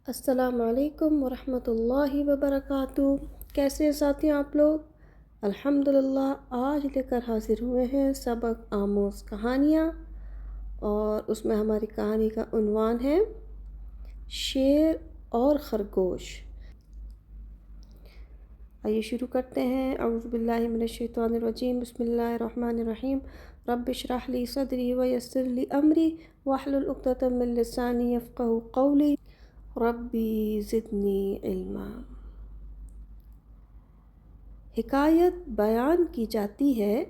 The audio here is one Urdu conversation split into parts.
السلام علیکم ورحمۃ اللہ وبرکاتہ۔ کیسے ہیں ساتھیوں آپ لوگ؟ الحمدللہ آج لے کر حاضر ہوئے ہیں سبق آموز کہانیاں، اور اس میں ہماری کہانی کا عنوان ہے شیر اور خرگوش۔ آئیے شروع کرتے ہیں۔ اعوذ باللہ من الشیطان الرجیم، بسم اللہ الرحمن الرحیم۔ رب اشرح لی صدری ویسر لی امری واحلل عقدۃ من لسانی یفقہوا قولی ربی زدنی علما۔ حکایت بیان کی جاتی ہے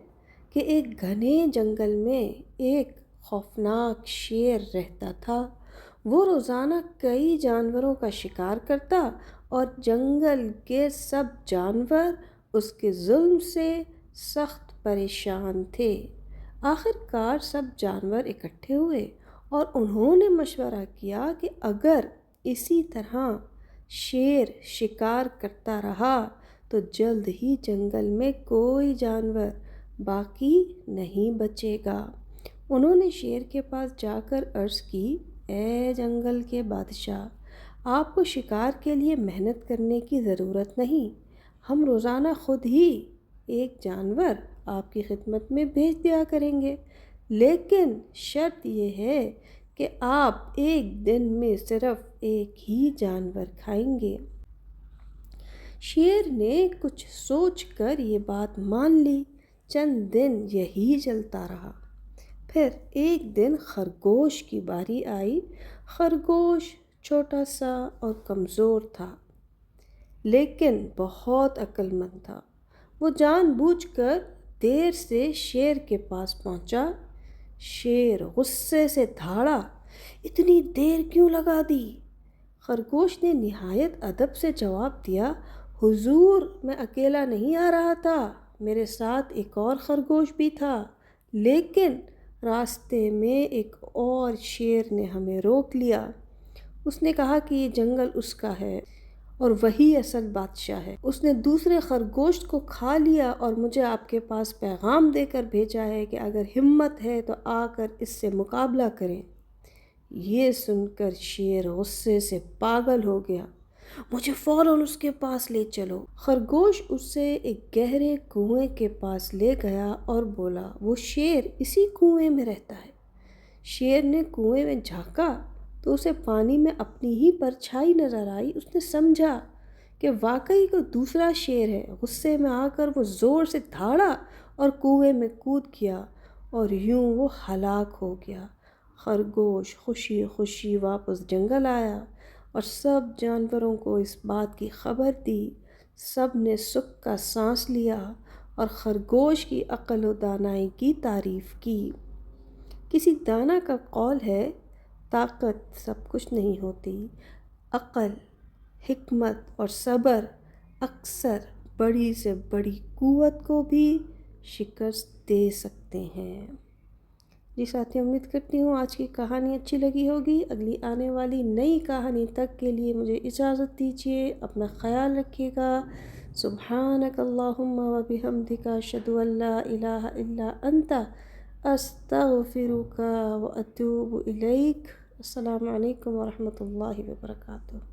کہ ایک گھنے جنگل میں ایک خوفناک شیر رہتا تھا۔ وہ روزانہ کئی جانوروں کا شکار کرتا اور جنگل کے سب جانور اس کے ظلم سے سخت پریشان تھے۔ آخر کار سب جانور اکٹھے ہوئے اور انہوں نے مشورہ کیا کہ اگر اسی طرح شیر شکار کرتا رہا تو جلد ہی جنگل میں کوئی جانور باقی نہیں بچے گا۔ انہوں نے شیر کے پاس جا کر عرض کی، اے جنگل کے بادشاہ، آپ کو شکار کے لیے محنت کرنے کی ضرورت نہیں، ہم روزانہ خود ہی ایک جانور آپ کی خدمت میں بھیج دیا کریں گے، لیکن شرط یہ ہے کہ آپ ایک دن میں صرف ایک ہی جانور کھائیں گے۔ شیر نے کچھ سوچ کر یہ بات مان لی۔ چند دن یہی چلتا رہا۔ پھر ایک دن خرگوش کی باری آئی۔ خرگوش چھوٹا سا اور کمزور تھا، لیکن بہت عقل مند تھا۔ وہ جان بوجھ کر دیر سے شیر کے پاس پہنچا۔ شیر غصے سے دھاڑا، اتنی دیر کیوں لگا دی؟ خرگوش نے نہایت ادب سے جواب دیا، حضور میں اکیلا نہیں آ رہا تھا، میرے ساتھ ایک اور خرگوش بھی تھا، لیکن راستے میں ایک اور شیر نے ہمیں روک لیا۔ اس نے کہا کہ یہ جنگل اس کا ہے اور وہی اصل بادشاہ ہے۔ اس نے دوسرے خرگوش کو کھا لیا اور مجھے آپ کے پاس پیغام دے کر بھیجا ہے کہ اگر ہمت ہے تو آ کر اس سے مقابلہ کریں۔ یہ سن کر شیر غصے سے پاگل ہو گیا، مجھے فوراً اس کے پاس لے چلو۔ خرگوش اسے ایک گہرے کنویں کے پاس لے گیا اور بولا، وہ شیر اسی کنویں میں رہتا ہے۔ شیر نے کنویں میں جھانکا تو اسے پانی میں اپنی ہی پرچھائی نظر آئی۔ اس نے سمجھا کہ واقعی کوئی دوسرا شیر ہے۔ غصے میں آ کر وہ زور سے دھاڑا اور کنویں میں کود گیا اور یوں وہ ہلاک ہو گیا۔ خرگوش خوشی خوشی واپس جنگل آیا اور سب جانوروں کو اس بات کی خبر دی۔ سب نے سکھ کا سانس لیا اور خرگوش کی عقل و دانائی کی تعریف کی۔ کسی دانا کا قول ہے، طاقت سب کچھ نہیں ہوتی، عقل، حکمت اور صبر اکثر بڑی سے بڑی قوت کو بھی شکست دے سکتے ہیں۔ جی ساتھی، امید کرتی ہوں آج کی کہانی اچھی لگی ہوگی۔ اگلی آنے والی نئی کہانی تک کے لیے مجھے اجازت دیجیے۔ اپنا خیال رکھیے گا۔ سبحانک اللہم و بحمدک، اشہد ان لا الہ الا انت، استغفرک و اتوب الیک۔ السلام علیکم ورحمۃ اللہ وبرکاتہ۔